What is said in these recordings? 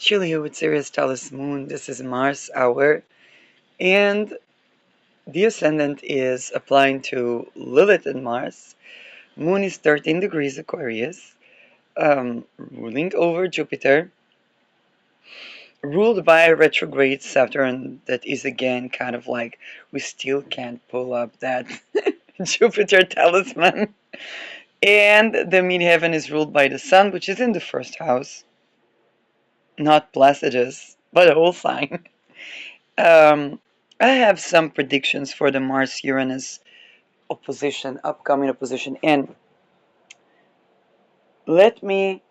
Chile here with Sirius Taurus Moon. This is Mars hour, and the ascendant is applying to Lilith and Mars. Moon is 13 degrees Aquarius, ruling over Jupiter, ruled by a retrograde Saturn that is again kind of like we still can't pull up that Jupiter talisman. And the midheaven is ruled by the Sun, which is in the first house, not Placidus, but a whole sign. Um, I have some predictions for the Mars Uranus opposition, upcoming opposition. And let me,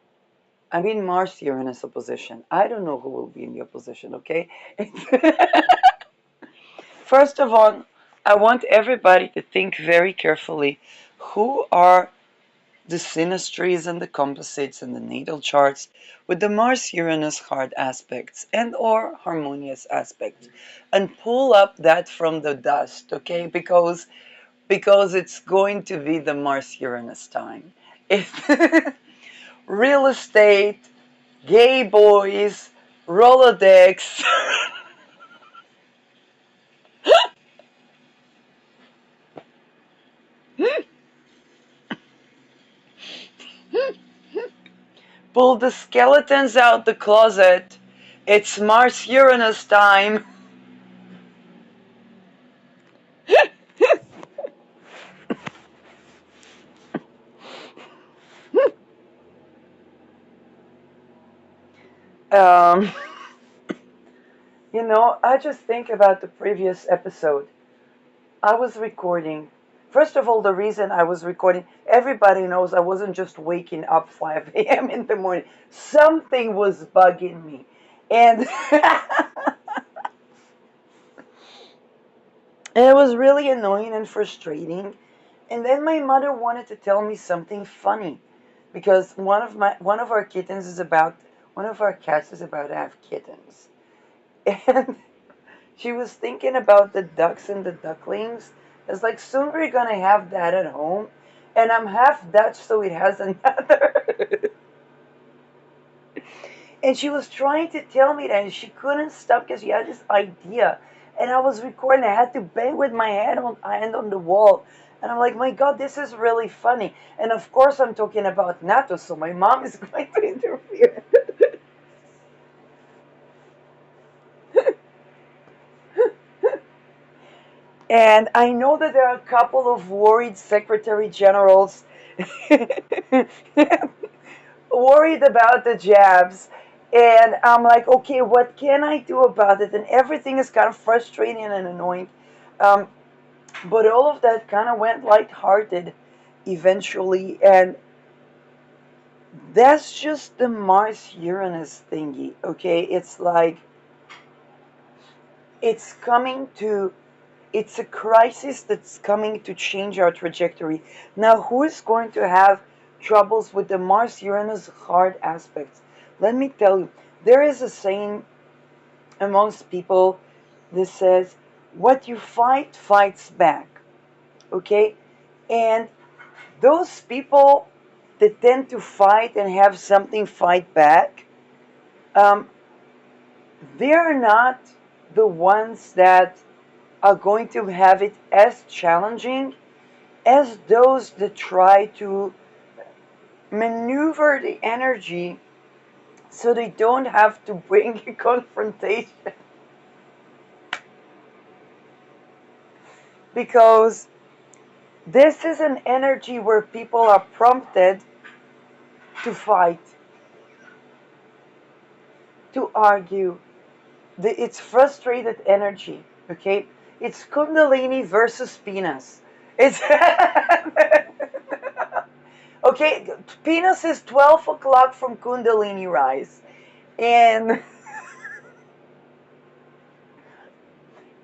I mean, Mars Uranus opposition. I don't know who will be in the opposition, okay? First of all, I want everybody to think very carefully who are the synastries and the composites and the natal charts with the Mars Uranus hard aspects and or harmonious aspects, and pull up that from the dust, okay? Because it's going to be the Mars Uranus time. Real estate, gay boys, Rolodex. Pull the skeletons out the closet. It's Mars Uranus time. Um, I just think about the previous episode. I was recording. First of all, the reason I was recording, everybody knows I wasn't just waking up 5 a.m. in the morning. Something was bugging me. And it was really annoying and frustrating. And then my mother wanted to tell me something funny because one of our kittens is about one of our cats is about to have kittens. And she was thinking about the ducks and the ducklings. It's like soon we're gonna have that at home. And I'm half Dutch, so it has another. And she was trying to tell me that, and she couldn't stop because she had this idea. And I was recording. I had to bang with my hand on the wall. And I'm like, my God, this is really funny. And of course, I'm talking about NATO, so my mom is going to interfere. And I know that there are a couple of worried secretary generals worried about the jabs. And I'm like, okay, what can I do about it? And everything is kind of frustrating and annoying. Um, but all of that kind of went lighthearted eventually. And that's just the Mars Uranus thingy, okay? It's like, it's coming to it's a crisis that's coming to change our trajectory. Now, who is going to have troubles with the Mars Uranus hard aspects? Let me tell you, there is a saying amongst people that says, what you fight, fights back. Okay? And those people that tend to fight and have something fight back, um, they're not the ones that are going to have it as challenging as those that try to maneuver the energy so they don't have to bring a confrontation. Because this is an energy where people are prompted to fight, to argue. It's frustrated energy, okay? It's Kundalini versus Venus. It's okay. Venus is 12 o'clock from Kundalini rise, and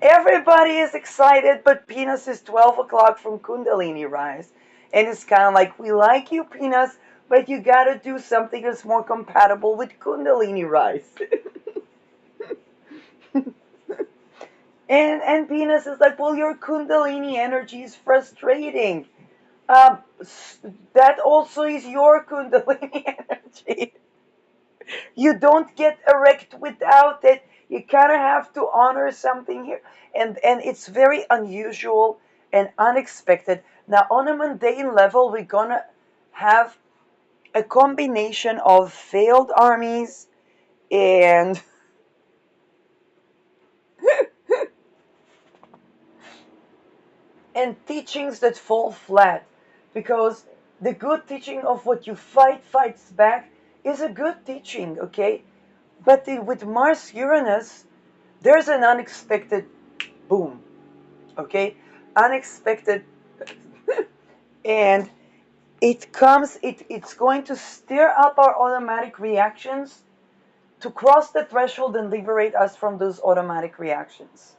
everybody is excited, but Penis is 12 o'clock from Kundalini rise. And it's kind of like, we like you, Penis, but you gotta do something that's more compatible with Kundalini rise. and Penis is like, well, your Kundalini energy is frustrating. That also is your Kundalini energy. You don't get erect without it. You kind of have to honor something here. And it's very unusual and unexpected. Now, on a mundane level, we're going to have a combination of failed armies and and teachings that fall flat, because the good teaching of what you fight fights back is a good teaching, okay? But with Mars Uranus, there's an unexpected boom, okay? Unexpected, and it's going to stir up our automatic reactions to cross the threshold and liberate us from those automatic reactions.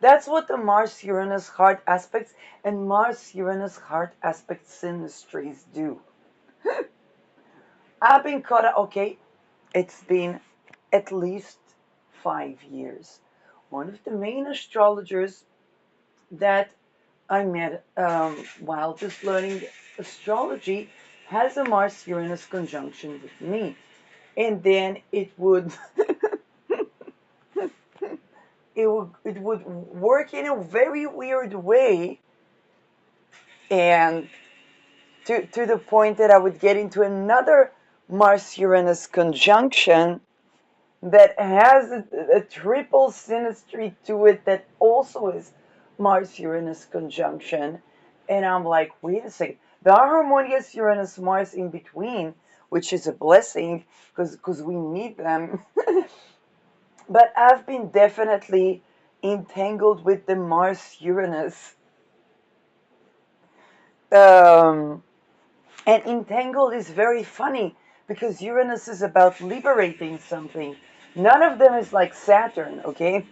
That's what the Mars Uranus hard aspects and Mars Uranus hard aspect synastries do. I've been caught up, okay, it's been at least 5 years. One of the main astrologers that I met while just learning astrology has a Mars Uranus conjunction with me. And then it would work in a very weird way, and to the point that I would get into another Mars Uranus conjunction that has a triple synastry to it that also is Mars Uranus conjunction. And I'm like, wait a second. There are harmonious Uranus Mars in between, which is a blessing because we need them. But I've been definitely entangled with the Mars Uranus. Um, and entangled is very funny because Uranus is about liberating something. None of them is like Saturn, okay?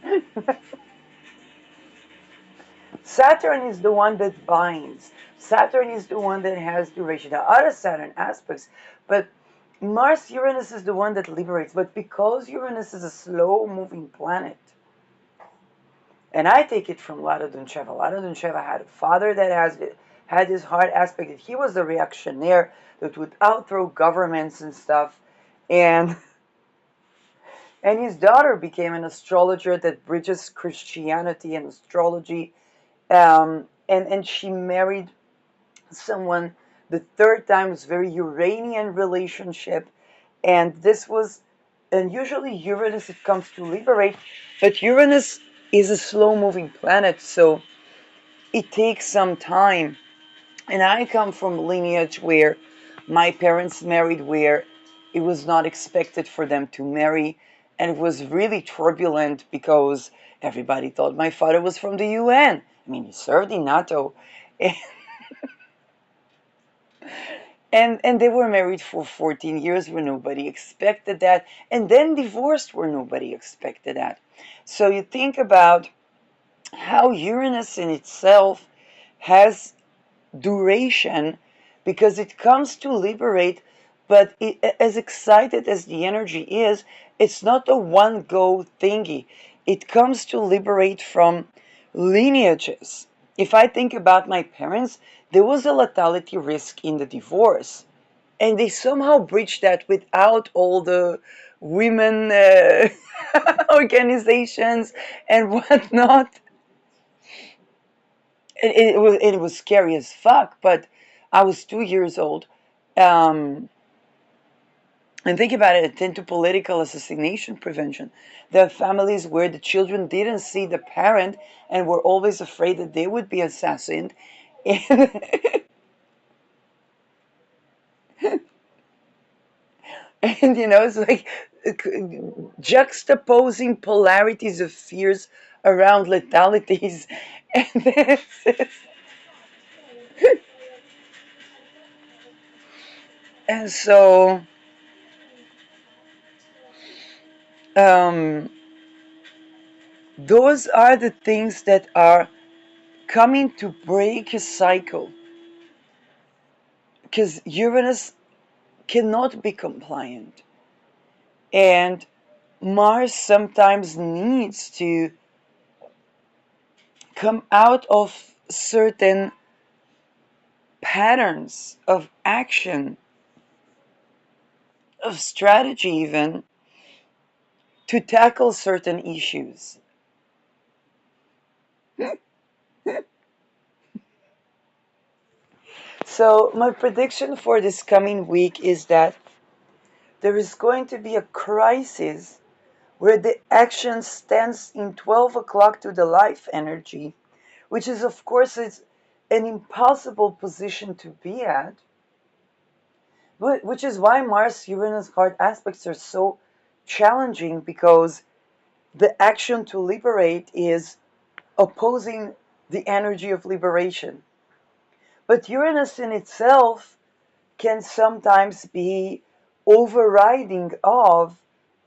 Saturn is the one that binds. Saturn is the one that has duration. There are other Saturn aspects, but Mars Uranus is the one that liberates. But because Uranus is a slow moving planet, and I take it from Lada Duncheva. Lada Duncheva had a father that had this hard aspect that he was a reactionary that would outthrow governments and stuff, and and his daughter became an astrologer that bridges Christianity and astrology, and she married someone. The third time was very Uranian relationship, and this was, and usually Uranus it comes to liberate, but Uranus is a slow-moving planet, so it takes some time. And I come from a lineage where my parents married where it was not expected for them to marry, and it was really turbulent because everybody thought my father was from the UN. I mean, he served in NATO. And they were married for 14 years where nobody expected that, and then divorced where nobody expected that. So you think about how Uranus in itself has duration because it comes to liberate, but as excited as the energy is, it's not a one go thingy. It comes to liberate from lineages. If I think about my parents, there was a lethality risk in the divorce, and they somehow breached that without all the women organizations and whatnot. It was scary as fuck, but I was 2 years old. Um, and think about it, attend to political assassination prevention. There are families where the children didn't see the parent and were always afraid that they would be assassinated. And it's like juxtaposing polarities of fears around letalities. And and so um, those are the things that are coming to break a cycle, because Uranus cannot be compliant, and Mars sometimes needs to come out of certain patterns of action, of strategy even, to tackle certain issues. So, my prediction for this coming week is that there is going to be a crisis where the action stands in 12 o'clock to the life energy, which is, of course, it's an impossible position to be at, but which is why Mars Uranus hard aspects are so challenging, because the action to liberate is opposing the energy of liberation. But Uranus in itself can sometimes be overriding of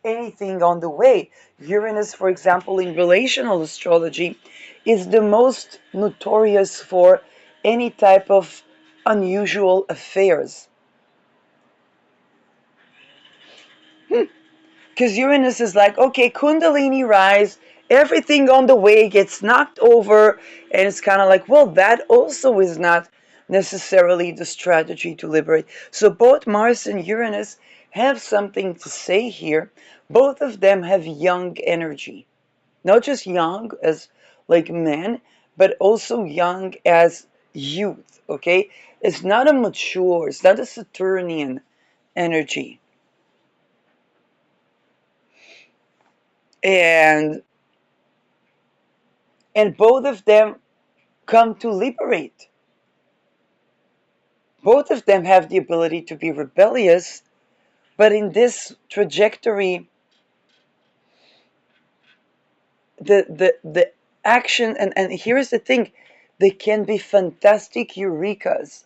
anything on the way. Uranus, for example, in relational astrology, is the most notorious for any type of unusual affairs. Because Uranus is like, okay, Kundalini rise, everything on the way gets knocked over, and it's kind of like, well, that also is not necessarily the strategy to liberate. So both Mars and Uranus have something to say here. Both of them have young energy, not just young as like men, but also young as youth. Okay, it's not a mature, it's not a Saturnian energy. And both of them come to liberate. Both of them have the ability to be rebellious, but in this trajectory, the action, and here's the thing, they can be fantastic eurekas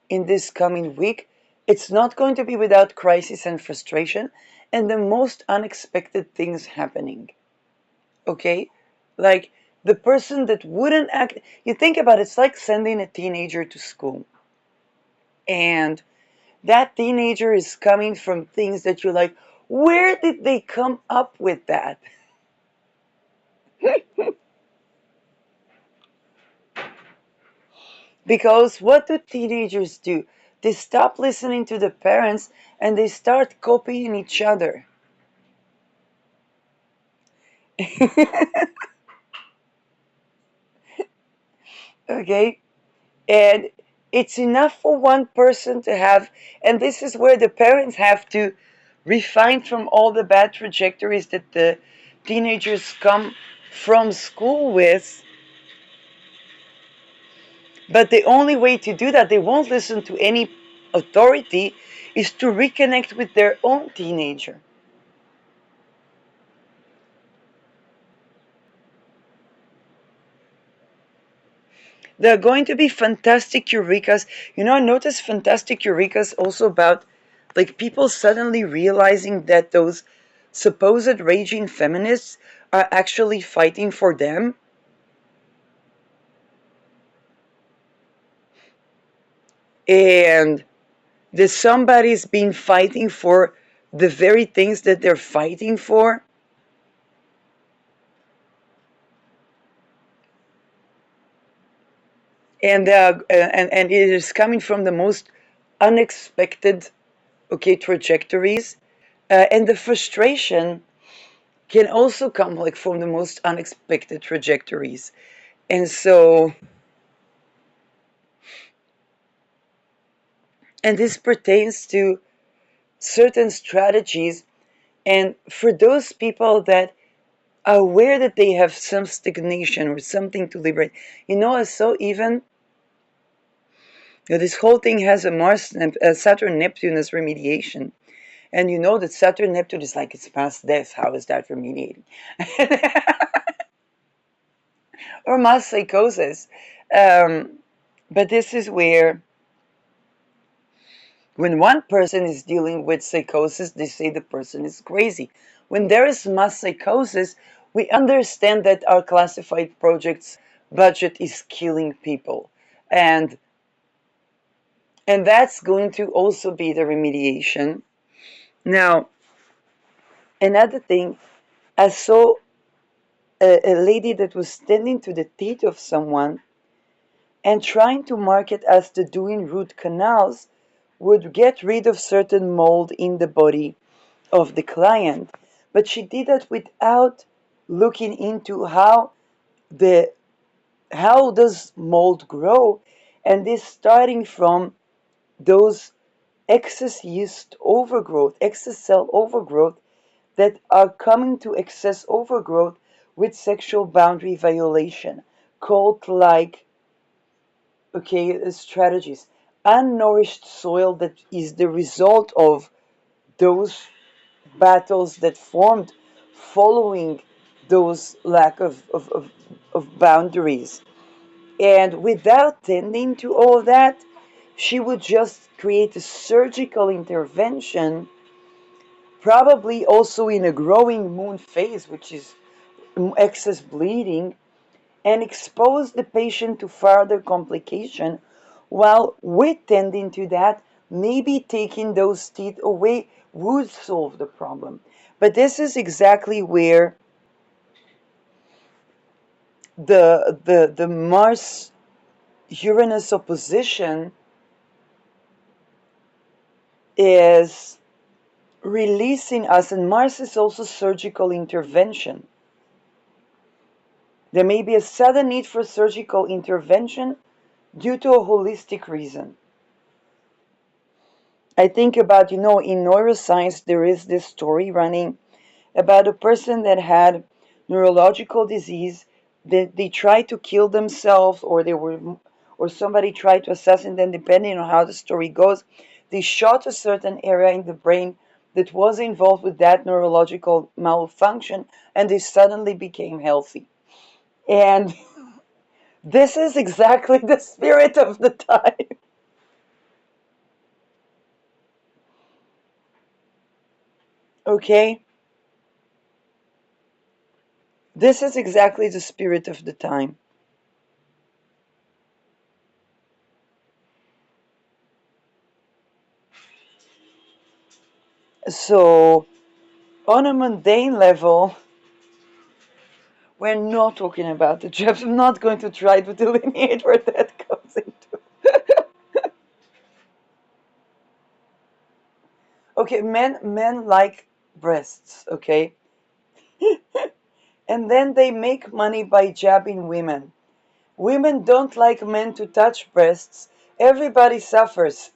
in this coming week. It's not going to be without crisis and frustration and the most unexpected things happening. Okay? Like the person that wouldn't act, you think about it, it's like sending a teenager to school. And that teenager is coming from things that you're like, where did they come up with that? Because what do teenagers do? They stop listening to the parents and they start copying each other. Okay? And it's enough for one person to have, and this is where the parents have to refine from all the bad trajectories that the teenagers come from school with. But the only way to do that, they won't listen to any authority, is to reconnect with their own teenager. There are going to be fantastic eurekas. You know, I noticed fantastic eurekas also about like people suddenly realizing that those supposed raging feminists are actually fighting for them. And that somebody's been fighting for the very things that they're fighting for. And it is coming from the most unexpected, okay, trajectories, and the frustration can also come like from the most unexpected trajectories. And so, and this pertains to certain strategies, and for those people that are aware that they have some stagnation or something to liberate. You know, I saw even, you know, this whole thing has a Mars, Saturn, Neptune as remediation. And you know that Saturn, Neptune is like it's past death. How is that remediating? Or mass psychosis. Um, but this is where, when one person is dealing with psychosis, they say the person is crazy. When there is mass psychosis, we understand that our classified projects budget is killing people. And that's going to also be the remediation. Now, another thing, I saw a lady that was standing to the teeth of someone and trying to market as the doing root canals would get rid of certain mold in the body of the client. But she did that without looking into the how does mold grow, and this starting from those excess yeast overgrowth, excess cell overgrowth that are coming to excess overgrowth with sexual boundary violation, cult like, okay, strategies. Unnourished soil that is the result of those battles that formed following those lack of boundaries. And without tending to all that, she would just create a surgical intervention, probably also in a growing moon phase, which is excess bleeding, and expose the patient to further complication, while with tending to that, maybe taking those teeth away would solve the problem. But this is exactly where the Mars Uranus opposition is releasing us, and Mars is also surgical intervention. There may be a sudden need for surgical intervention due to a holistic reason. I think about, in neuroscience, there is this story running about a person that had neurological disease that they tried to kill themselves, or somebody tried to assassinate them, depending on how the story goes. They shot a certain area in the brain that was involved with that neurological malfunction, and they suddenly became healthy. And this is exactly the spirit of the time. Okay, this is exactly the spirit of the time. So on a mundane level, we're not talking about the jobs. I'm not going to try to delineate where that comes into. Okay, men like breasts, okay? And then they make money by jabbing women. Women don't like men to touch breasts. Everybody suffers.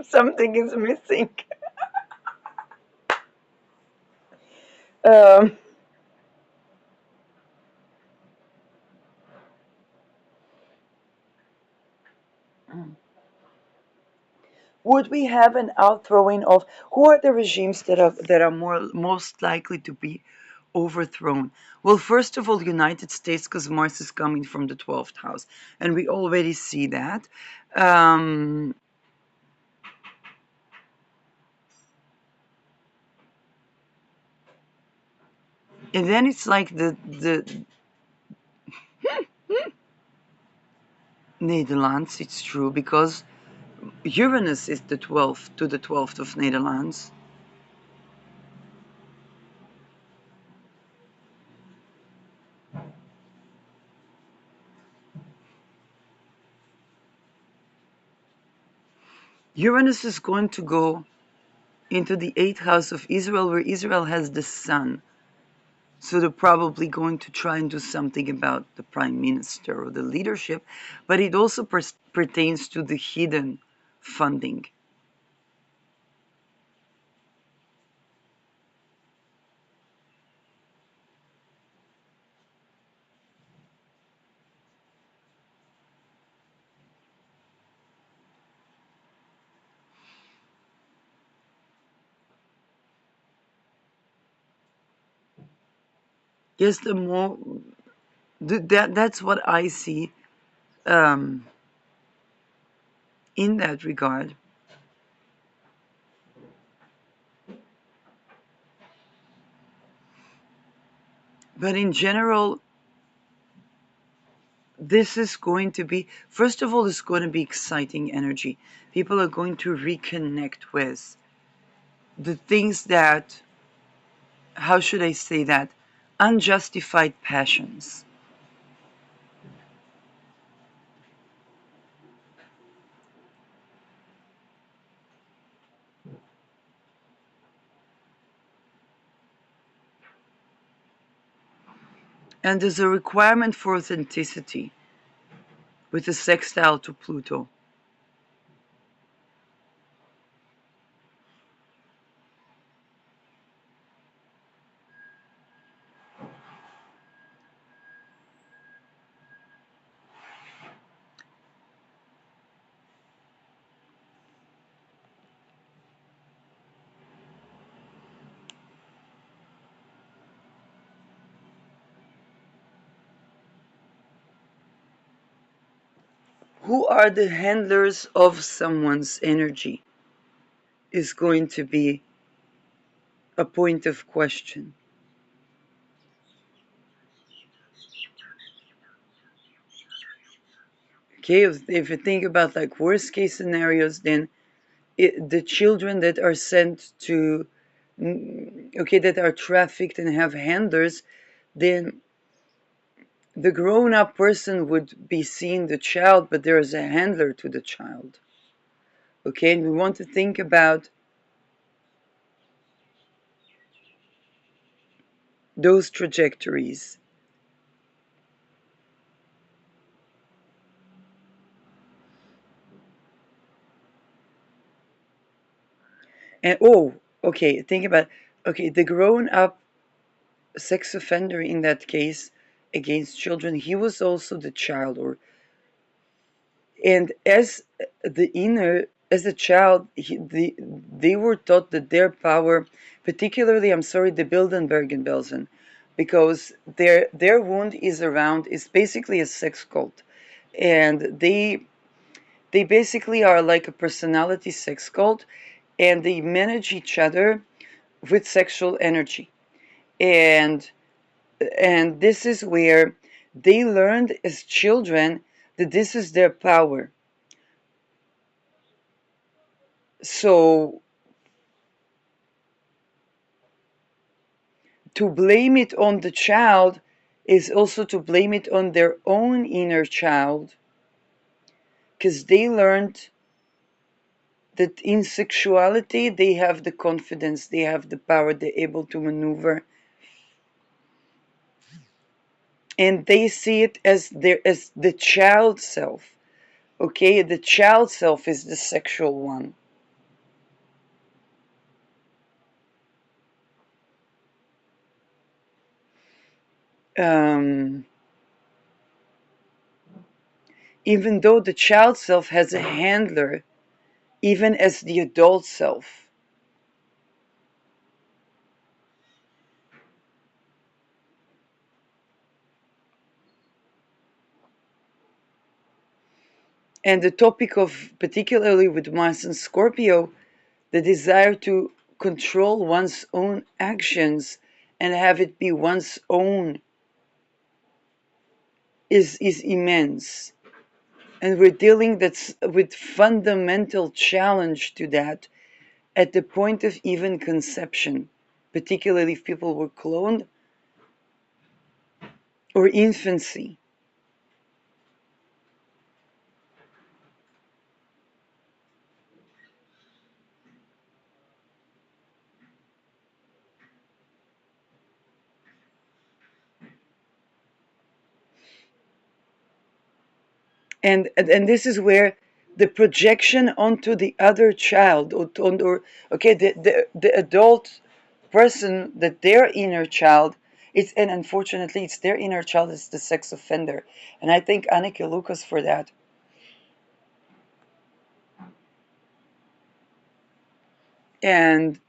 Something is missing. Um, would we have an outthrowing of who are the regimes that are most likely to be overthrown? Well, first of all, United States, because Mars is coming from the 12th house, and we already see that. Um, and then it's like the Netherlands. It's true because Uranus is the 12th to the 12th of Netherlands. Uranus is going to go into the 8th house of Israel, where Israel has the sun. So they're probably going to try and do something about the prime minister or the leadership, but it also pertains to the hidden funding. Yes, the more that's what I see um, in that regard. But in general, this is going to be, first of all, it's going to be exciting energy. People are going to reconnect with the things that, how should I say that, unjustified passions. And there's a requirement for authenticity with a sextile to Pluto. Who are the handlers of someone's energy is going to be a point of question. Okay, if you think about like worst case scenarios, then the children that are sent to, okay, that are trafficked and have handlers, then the grown-up person would be seeing the child, but there is a handler to the child. Okay, and we want to think about those trajectories. And oh, okay, think about, okay, the grown-up sex offender in that case against children, he was also the child, or and as the inner, as a child, they were taught that their power, particularly, I'm sorry, the Bilderberg and Belsen, because their wound is basically a sex cult, and they basically are like a personality sex cult, and they manage each other with sexual energy, and this is where they learned as children that this is their power. So to blame it on the child is also to blame it on their own inner child, because they learned that in sexuality they have the confidence, they have the power, they're able to maneuver, and they see it as the child self. Okay, the child self is the sexual one. um, Even though the child self has a handler, even as the adult self. And the topic of, particularly with Mars and Scorpio, the desire to control one's own actions and have it be one's own is immense. And we're dealing with fundamental challenge to that at the point of even conception, particularly if people were cloned, or infancy. And this is where the projection onto the other child, or okay, the adult person, that their inner child, it's, and unfortunately it's their inner child is the sex offender, and I thank Anneke Lucas for that. and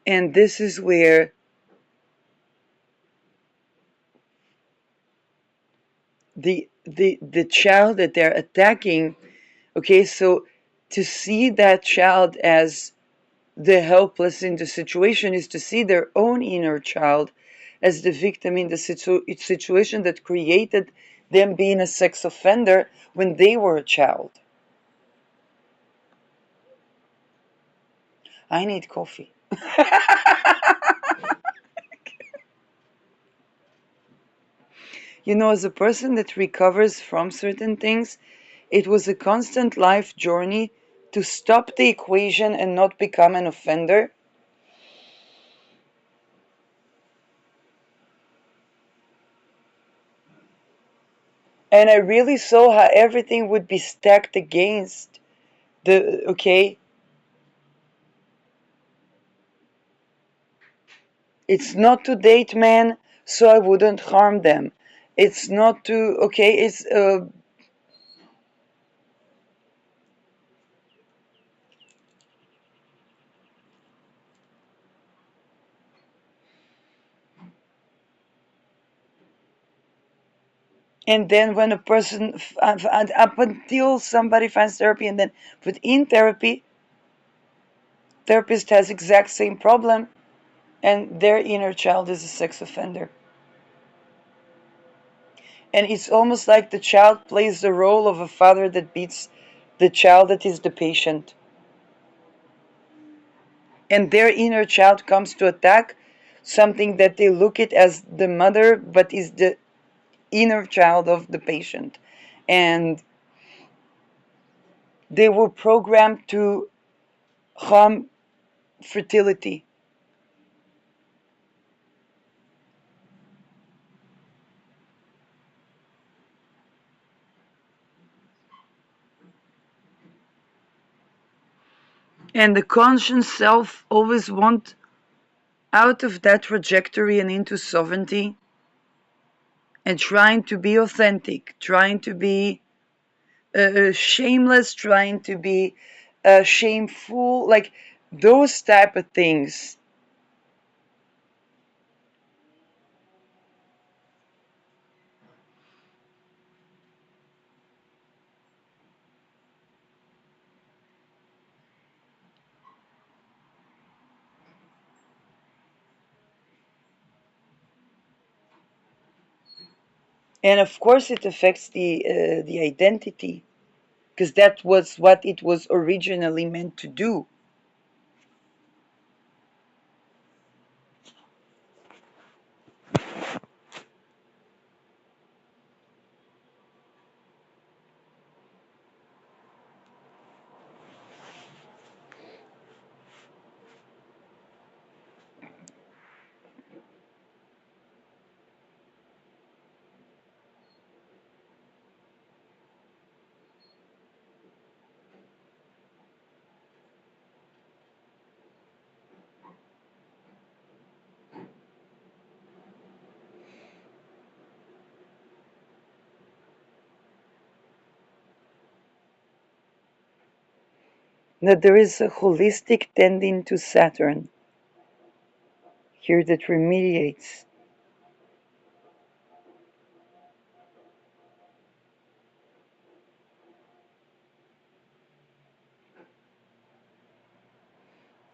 and this is where the child that they're attacking, okay, so to see that child as the helpless in the situation is to see their own inner child as the victim in the situation that created them being a sex offender when they were a child. I need coffee. You know, as a person that recovers from certain things, it was a constant life journey to stop the equation and not become an offender. And I really saw how everything would be stacked against the, okay, it's not to date men, so I wouldn't harm them. It's not to, okay, it's, and then when a person, up until somebody finds therapy, and then, but in therapy, therapist has exact same problem, and their inner child is a sex offender. And it's almost like the child plays the role of a father that beats the child that is the patient. And their inner child comes to attack something that they look at as the mother, but is the inner child of the patient. And they were programmed to harm fertility. And the conscious self always want out of that trajectory and into sovereignty, and trying to be authentic, trying to be shameless, trying to be shameful, like those type of things. And of course, it affects the identity, because that was what it was originally meant to do. That there is a holistic tending to Saturn here that remediates.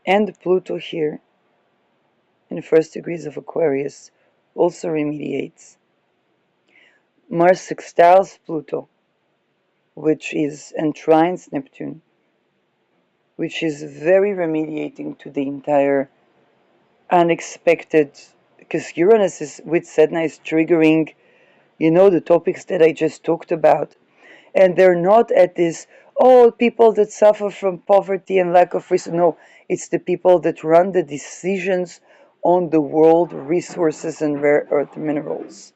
And Pluto here in the first degrees of Aquarius also remediates. Mars sextiles Pluto, which is entrines Neptune, which is very remediating to the entire unexpected, because Uranus is with Sedna is triggering, the topics that I just talked about. And they're not at this, oh, people that suffer from poverty and lack of resources. No, it's the people that run the decisions on the world resources and rare earth minerals.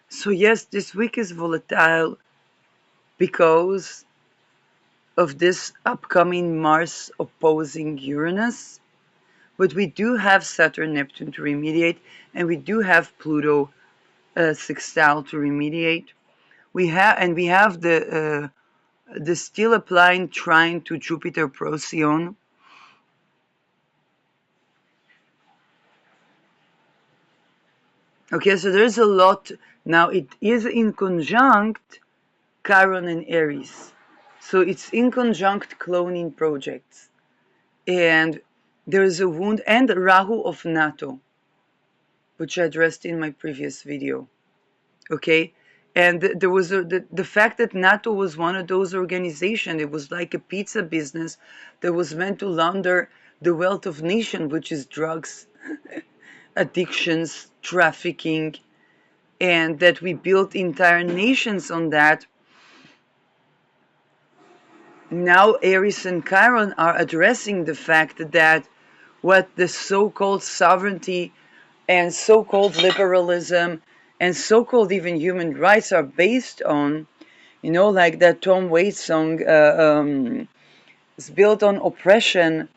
So yes, this week is volatile because of this upcoming Mars opposing Uranus. But we do have Saturn, Neptune to remediate, and we do have Pluto sextile to remediate. We have the still applying trine to Jupiter Procyon. Okay, so there's a lot. Now it is in conjunct Chiron and Aries. So it's in conjunct cloning projects. And there's a wound and Rahu of NATO, which I addressed in my previous video. Okay? And there was the fact that NATO was one of those organizations, it was like a pizza business that was meant to launder the wealth of nation, which is drugs, addictions, trafficking, and that we built entire nations on that. Now Aries and Chiron are addressing the fact that what the so-called sovereignty and so-called liberalism and so-called even human rights are based on, like that Tom Waits song, is built on oppression.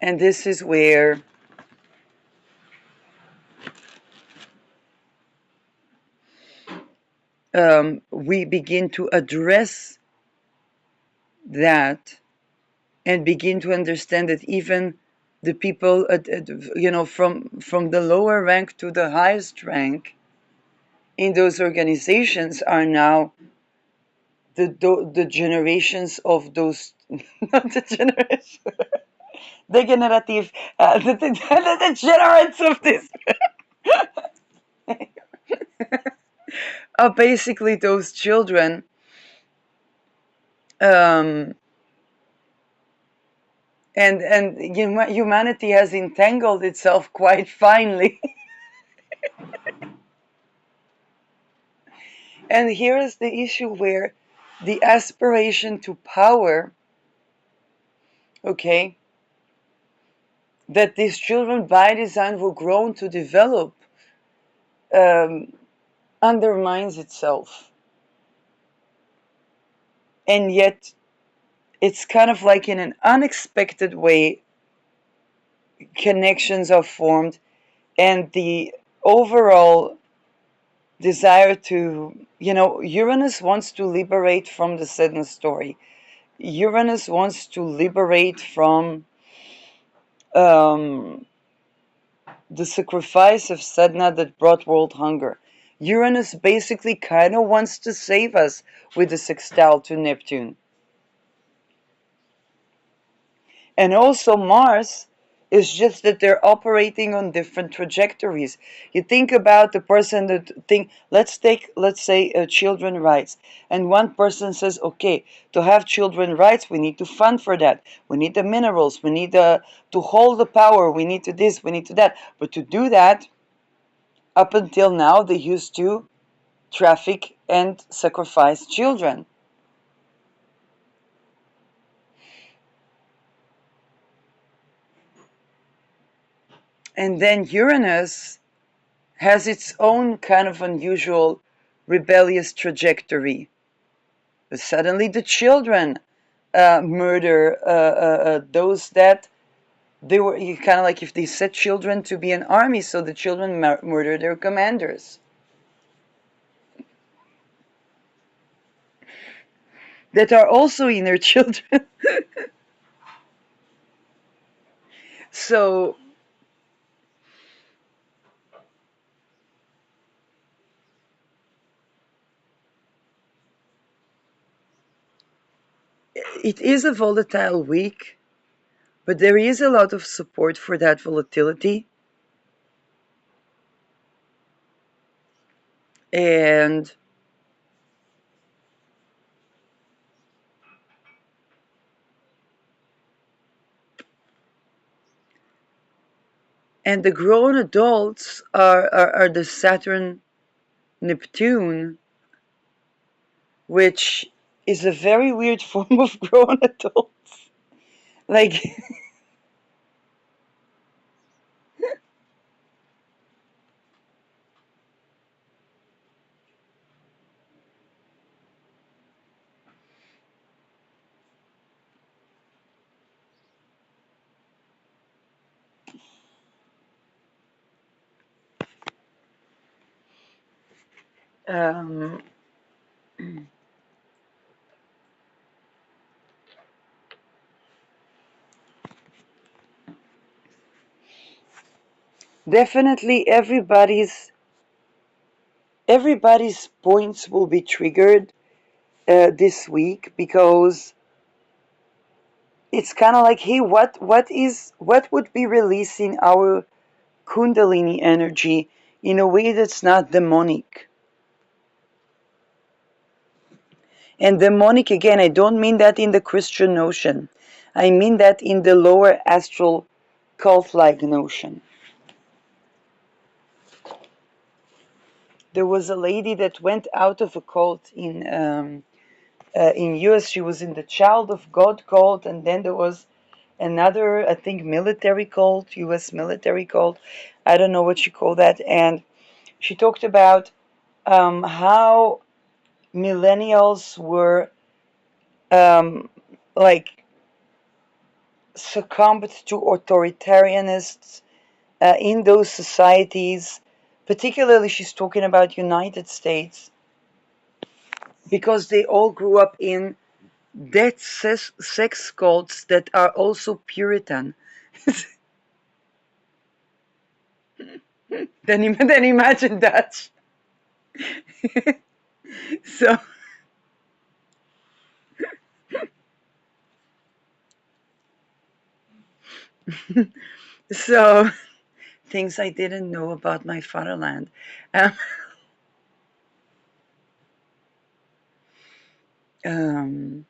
And this is where we begin to address that and begin to understand that even the people, from the lower rank to the highest rank in those organizations are now the generations of those, not the generation, the generative, the generates of this are basically those children. Um, and humanity has entangled itself quite finely. And here is the issue where the aspiration to power, okay, that these children by design were grown to develop, um, undermines itself. And yet, it's kind of like in an unexpected way, connections are formed, and the overall desire to, Uranus wants to liberate from the Sedna story. Uranus wants to liberate from um, the sacrifice of Sedna that brought world hunger. Uranus basically kind of wants to save us with the sextile to Neptune. And also Mars is just that they're operating on different trajectories. You think about the person that let's say children rights, and one person says, okay, to have children rights, we need to fund for that. We need the minerals. We need to hold the power. We need to this. We need to that. But to do that, up until now, they used to traffic and sacrifice children. And then Uranus has its own kind of unusual rebellious trajectory. But suddenly the children murder those that they were kind of like if they set children to be an army, so the children murder their commanders. That are also inner children. So it is a volatile week, but there is a lot of support for that volatility. And the grown adults are the Saturn Neptune, which is a very weird form of grown adults. Like, Um, Definitely everybody's points will be triggered this week, because it's kind of like, hey, what would be releasing our kundalini energy in a way that's not demonic. And demonic, again, I don't mean that in the Christian notion. I mean that in the lower astral cult-like notion. There was a lady that went out of a cult in US. She was in the Child of God cult, and then there was another, I think, military cult, US military cult. I don't know what you call that. And she talked about how millennials were um, like succumbed to authoritarianists in those societies. Particularly, she's talking about United States, because they all grew up in dead sex cults that are also Puritan. Then imagine that. So, so things I didn't know about my fatherland. Um, um,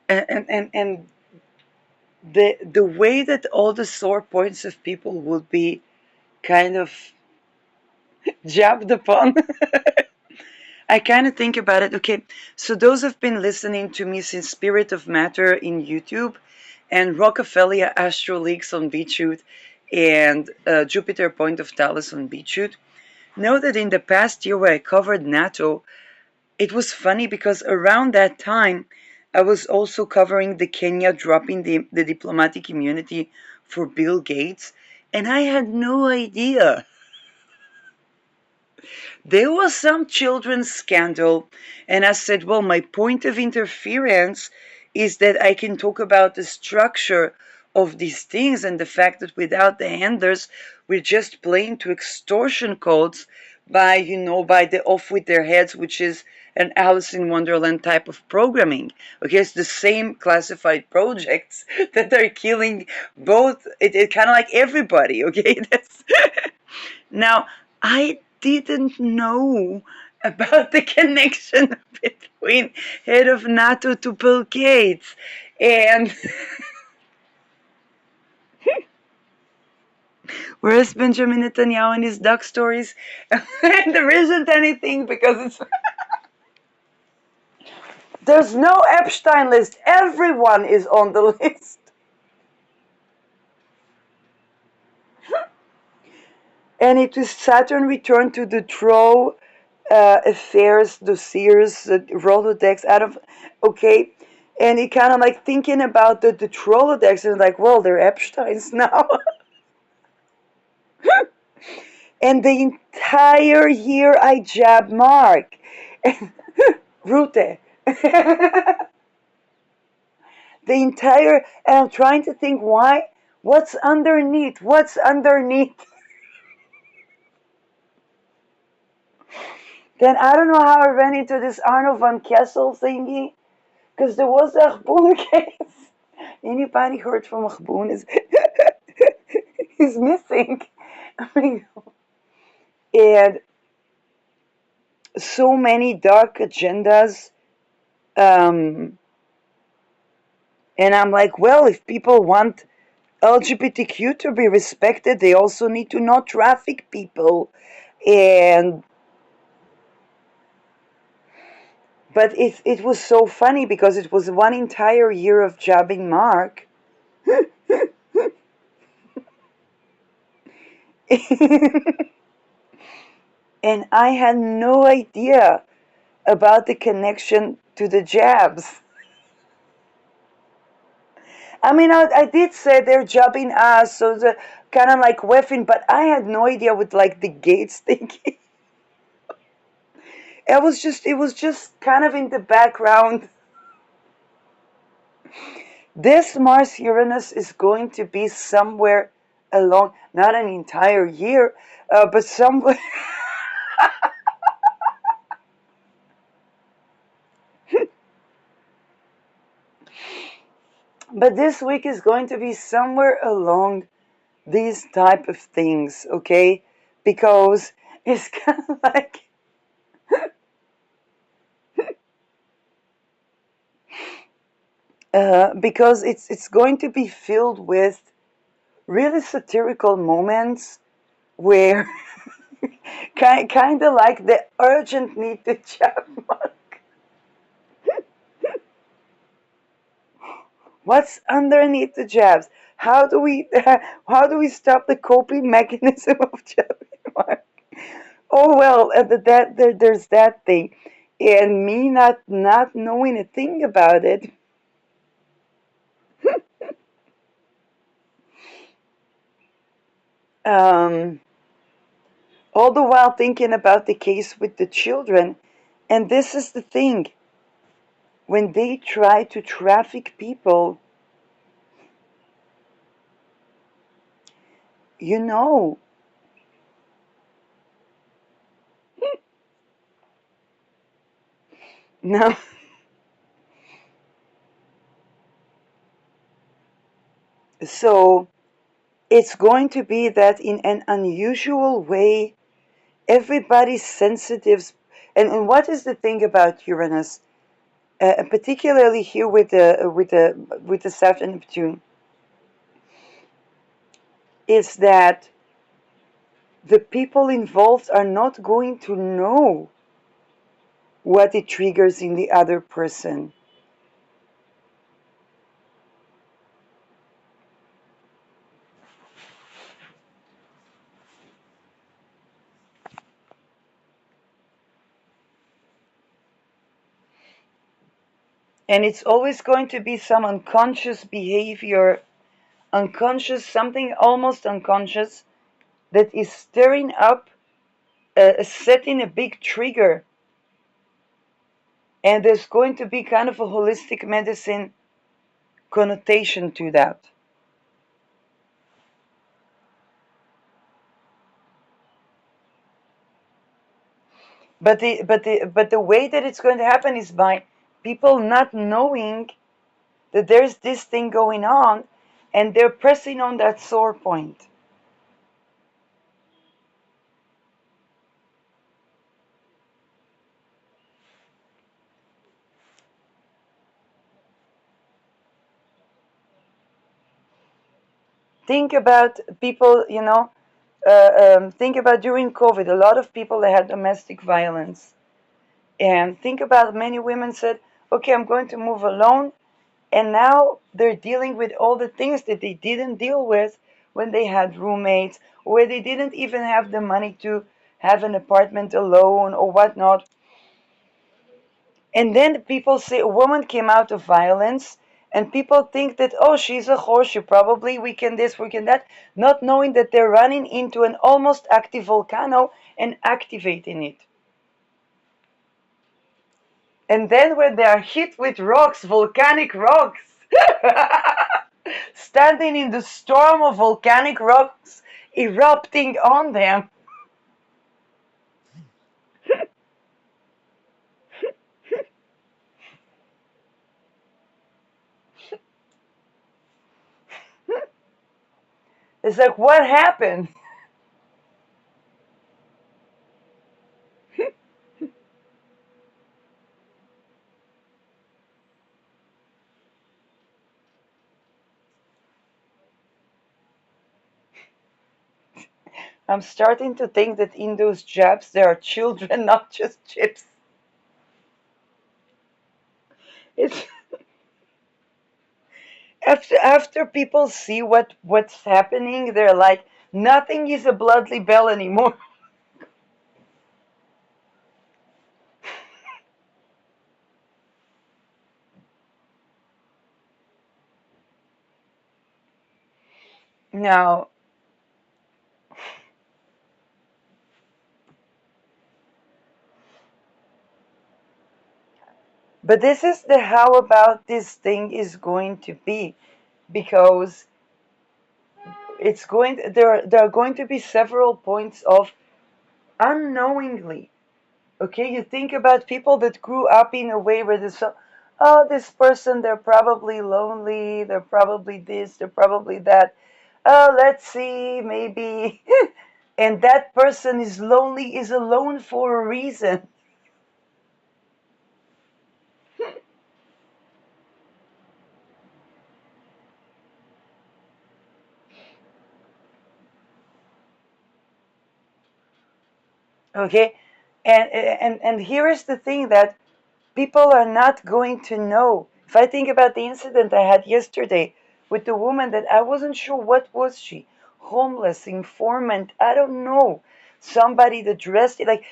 and the way that all the sore points of people would be kind of jabbed upon. I kind of think about it. Okay, so those have been listening to me since Spirit of Matter in YouTube, and Rockefeller Astro Leaks on BitChute, and Jupiter Point of Dallas on BitChute. Know that in the past year where I covered NATO, it was funny because around that time, I was also covering the Kenya dropping the diplomatic immunity for Bill Gates, and I had no idea there was some children's scandal. And I said, well, my point of interference is that I can talk about the structure of these things and the fact that without the handlers, we're just playing to extortion codes by, by the off with their heads, which is an Alice in Wonderland type of programming. Okay, it's the same classified projects that are killing both. It kind of like everybody. Okay, that's now, I didn't know about the connection between head of NATO to Bill Gates. And where's Benjamin Netanyahu and his duck stories? There isn't anything, because there's no Epstein list. Everyone is on the list. And it was Saturn returned to the Troll affairs, dossiers, Rolodex out of, okay. And he kind of like thinking about the Rolodex and like, well, they're Epstein's now. And the entire year I jab Mark. Rute. The entire, and I'm trying to think why. What's underneath? What's underneath? Then I don't know how I ran into this Arno van Kessel thingy, because there was a Achboon case. Anybody heard from Achboon is missing. I mean, and so many dark agendas. Um, and I'm like, well, if people want LGBTQ to be respected, they also need to not traffic people. And but it was so funny because it was one entire year of jabbing Mark. And I had no idea about the connection to the jabs. I mean, I did say they're jabbing us, so the kind of like whiffing, but I had no idea with like the Gates thing. It was just kind of in the background. This Mars Uranus is going to be somewhere along, not an entire year, but somewhere. But this week is going to be somewhere along these type of things, okay? Because it's kind of like because it's going to be filled with really satirical moments where kind of like the urgent need to chat. What's underneath the jabs? How do we how do we stop the coping mechanism of jabbing? Oh well, there's that thing, and me not knowing a thing about it. Um, all the while thinking about the case with the children, and this is the thing: when they try to traffic people, you know, no. So it's going to be that in an unusual way, everybody's sensitive. And what is the thing about Uranus, particularly here with the Saturn Neptune, is that the people involved are not going to know what it triggers in the other person. And it's always going to be some unconscious behavior, unconscious, something almost unconscious, that is stirring up, setting a big trigger. And there's going to be kind of a holistic medicine connotation to that. But the way that it's going to happen is by people not knowing that there's this thing going on, and they're pressing on that sore point. Think about people, think about during COVID, a lot of people that had domestic violence. And think about many women said, okay, I'm going to move alone. And now they're dealing with all the things that they didn't deal with when they had roommates, or they didn't even have the money to have an apartment alone or whatnot. And then people say a woman came out of violence, and people think that, oh, she's a whore, she probably weakened this, weakened that, not knowing that they're running into an almost active volcano and activating it. And then when they are hit with rocks, volcanic rocks, standing in the storm of volcanic rocks erupting on them, it's like, what happened? I'm starting to think that in those jabs there are children, not just chips. It's after people see what's happening, they're like, nothing is a blood libel anymore. Now, but this is the how about this thing is going to be, because there are going to be several points of unknowingly. Okay, you think about people that grew up in a way where there's so, oh, this person, they're probably lonely, they're probably this, they're probably that. Oh, let's see, maybe. And that person is lonely, is alone for a reason. Okay, and here is the thing that people are not going to know. If I think about the incident I had yesterday with the woman that I wasn't sure what was she, homeless, informant, I don't know, somebody that dressed like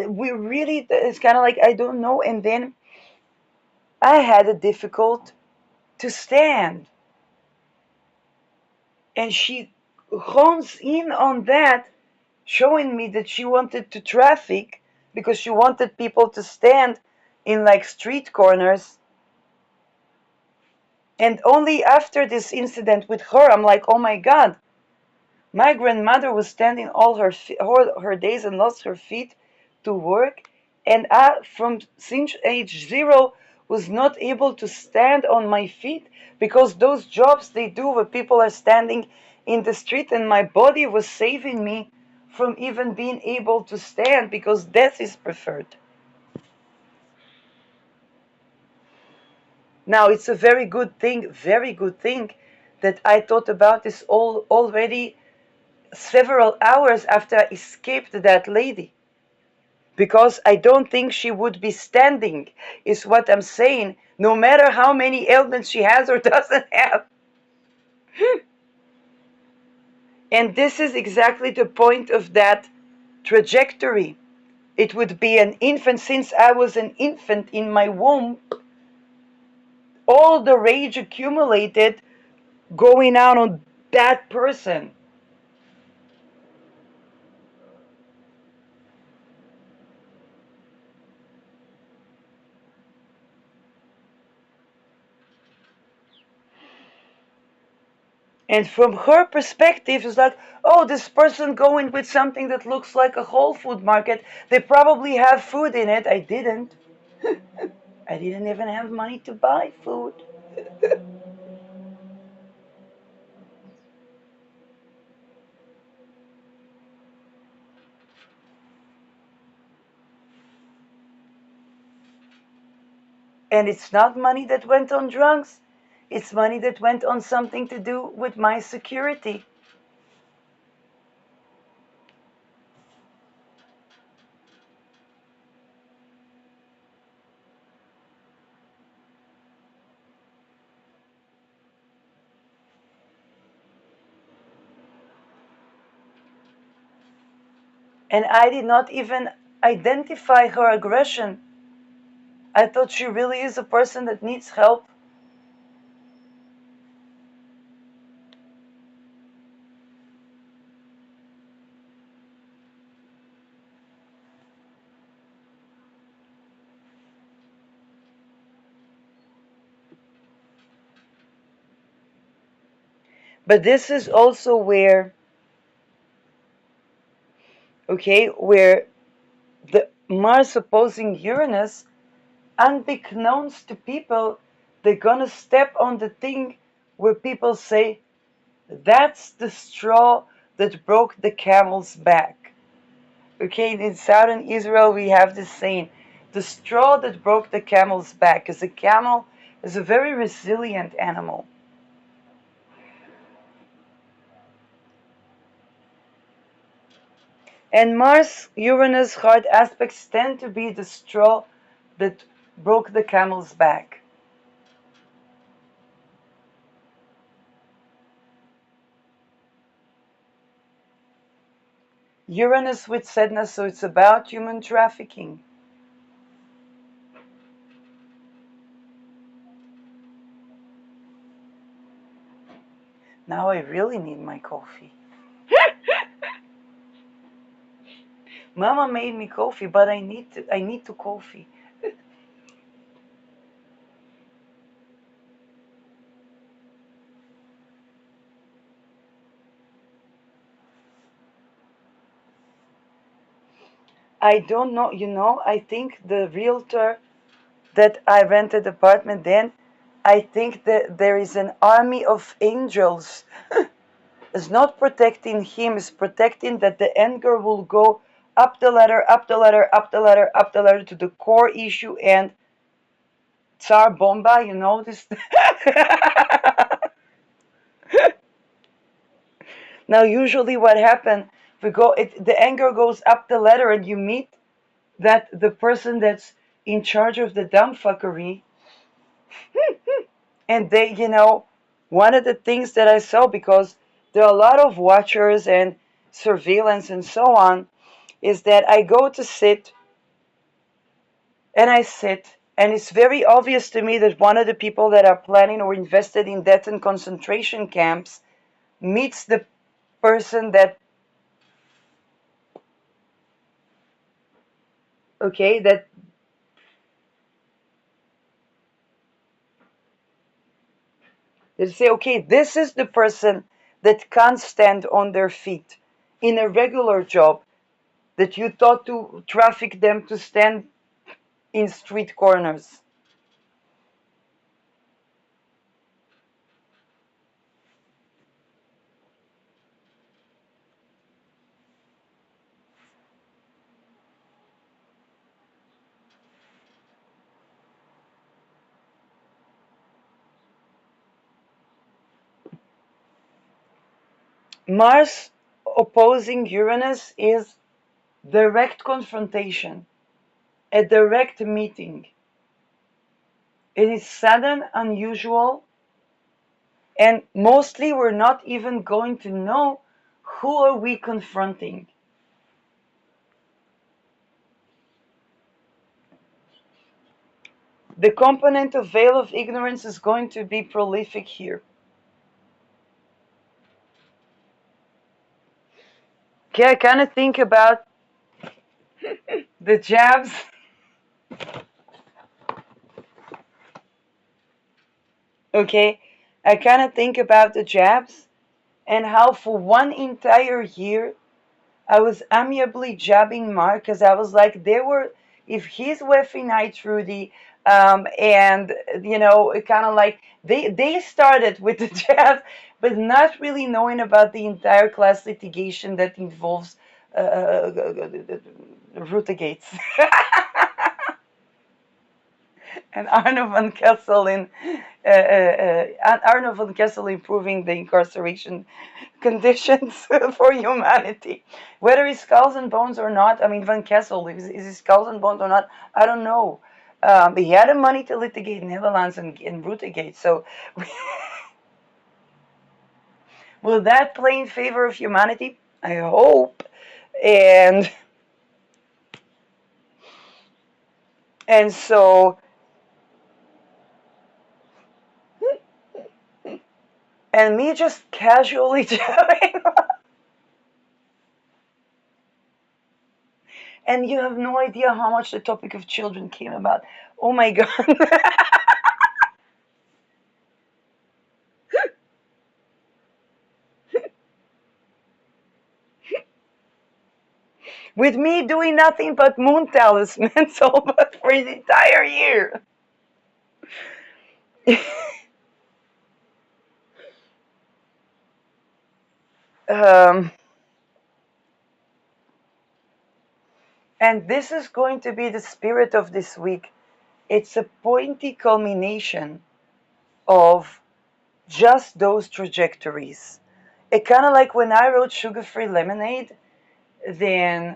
we really, it's kind of like I don't know. And then I had a difficult to stand, and she hones in on that, showing me that she wanted to traffic because she wanted people to stand in like street corners. And only after this incident with her, I'm like, oh my God, my grandmother was standing all her days and lost her feet to work. And I, from since age 0, was not able to stand on my feet because those jobs they do where people are standing in the street, and my body was saving me from even being able to stand because death is preferred. Now, it's a very good thing that I thought about this all already several hours after I escaped that lady. Because I don't think she would be standing, is what I'm saying, no matter how many ailments she has or doesn't have. And this is exactly the point of that trajectory. It would be an infant, since I was an infant in my womb, all the rage accumulated going out on that person. And from her perspective, it's like, oh, this person going with something that looks like a Whole Food market. They probably have food in it. I didn't. I didn't even have money to buy food. And it's not money that went on drugs. It's money that went on something to do with my security. And I did not even identify her aggression. I thought she really is a person that needs help. But this is also where, okay, where the Mars opposing Uranus, unbeknownst to people, they're gonna step on the thing where people say, that's the straw that broke the camel's back. Okay, in southern Israel, we have this saying, the straw that broke the camel's back, because a camel is a very resilient animal. And Mars Uranus hard aspects tend to be the straw that broke the camel's back. Uranus with Sedna, so it's about human trafficking. Now I really need my coffee. Mama made me coffee, but I need to coffee. I don't know, I think the realtor that I rented apartment then, I think that there is an army of angels. It's not protecting him, it's protecting that the anger will go up the ladder, up the ladder, up the ladder, up the ladder to the core issue and Tsar Bomba, this. Now, usually what happens, the anger goes up the ladder and you meet that the person that's in charge of the dumbfuckery, and one of the things that I saw, because there are a lot of watchers and surveillance and so on, is that I go to sit and I sit, and it's very obvious to me that one of the people that are planning or invested in death and concentration camps meets the person that, okay, that they say, okay, this is the person that can't stand on their feet in a regular job that you thought to traffic them to stand in street corners. Mars opposing Uranus is direct confrontation, a direct meeting. It is sudden, unusual, and mostly we're not even going to know who are we confronting. The component of veil of ignorance is going to be prolific here. Okay, I kind of think about the jabs. Okay, I kind of think about the jabs and how for one entire year I was amiably jabbing Mark because I was like, if he's Weffy Night Rudy, and it kind of like they started with the jabs, but not really knowing about the entire class litigation that involves Rutagates. And Arno van Kessel Arno van Kessel improving the incarceration conditions for humanity. Whether he's skulls and bones or not, I mean, Van Kessel, is he skulls and bones or not? I don't know. He had the money to litigate Netherlands and Rutagate, so will that play in favor of humanity? I hope. And and so and me just casually jabbing. And you have no idea how much the topic of children came about. Oh my god. With me doing nothing but moon talismans but for the entire year. um, and this is going to be the spirit of this week. It's a pointy culmination of just those trajectories. It kind of like when I wrote Sugar Free Lemonade, then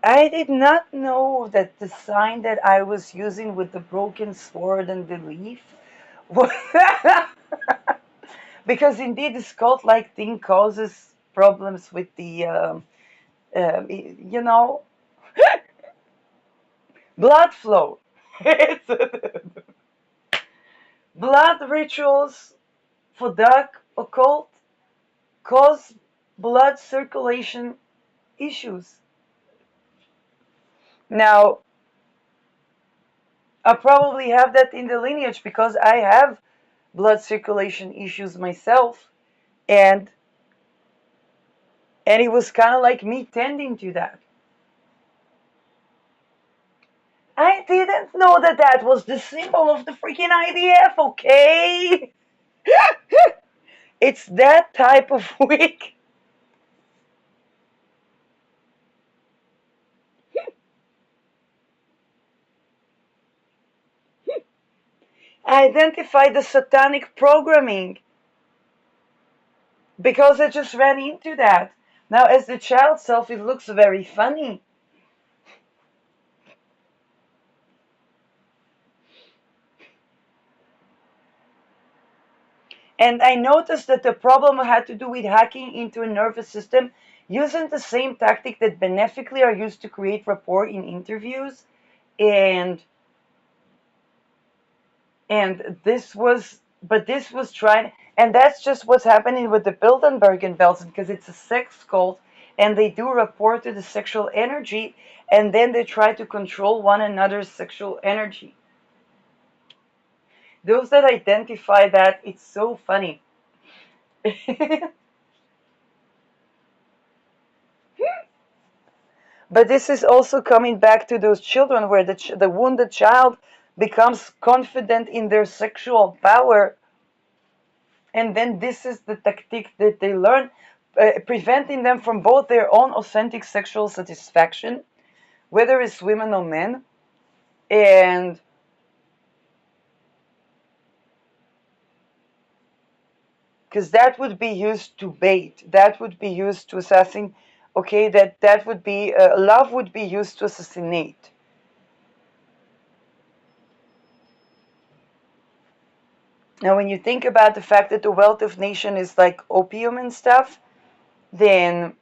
I did not know that the sign that I was using with the broken sword and the leaf was because indeed this cult-like thing causes problems with the, you know, blood flow. Blood rituals for dark occult cause blood circulation issues. Now, I probably have that in the lineage because I have blood circulation issues myself, and it was kind of like me tending to that. I didn't know that that was the symbol of the freaking IDF, okay? It's that type of week. I identified the satanic programming because I just ran into that. Now, as the child self, it looks very funny. And I noticed that the problem had to do with hacking into a nervous system using the same tactic that benefically are used to create rapport in interviews. And this was trying, and that's just what's happening with the Bilderberg and Belsen, because it's a sex cult, and they do rapport to the sexual energy, and then they try to control one another's sexual energy. Those that identify that, it's so funny. But this is also coming back to those children where the wounded child becomes confident in their sexual power, and then this is the tactic that they learn, preventing them from both their own authentic sexual satisfaction, whether it's women or men, and because that would be used to bait, that would be used to assassinate. Okay, that would be love would be used to assassinate. Now, when you think about the fact that the wealth of nation is like opium and stuff, then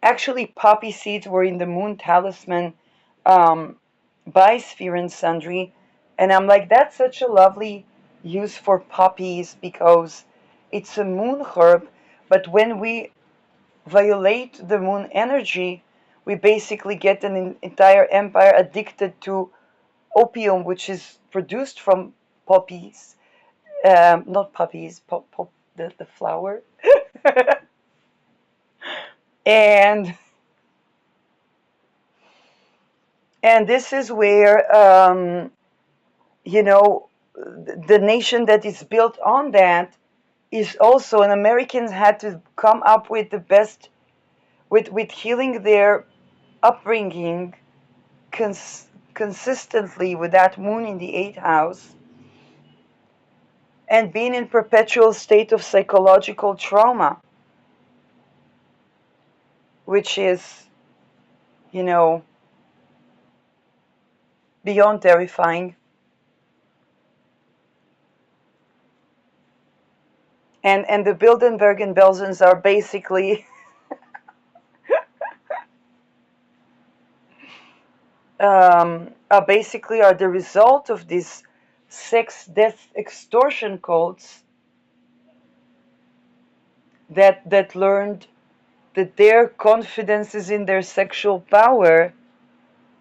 actually poppy seeds were in the moon talisman by Sphere and Sundry, and I'm like, that's such a lovely use for poppies because it's a moon herb, but when we violate the moon energy, we basically get an entire empire addicted to opium, which is produced from poppies, not puppies, the flower. and and this is where you know the nation that is built on that is also, and Americans had to come up with the best with healing their upbringing consistently with that moon in the 8th house and being in perpetual state of psychological trauma, which is, you know, beyond terrifying. And the Bilderberg and Belsens are basically are the result of these sex, death, extortion cults that learned that their confidence is in their sexual power,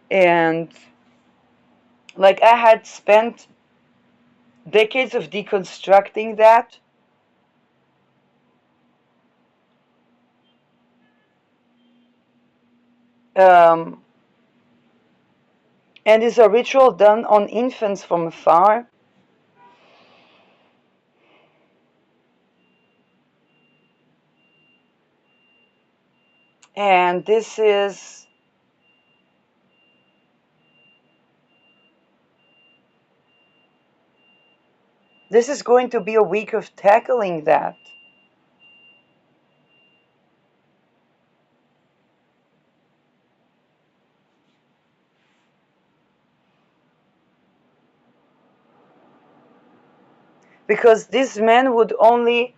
and like I had spent decades of deconstructing that. Um, and is a ritual done on infants from afar. And this is going to be a week of tackling that. Because these men would only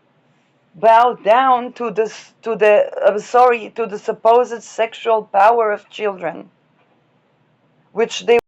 bow down to the supposed sexual power of children, which they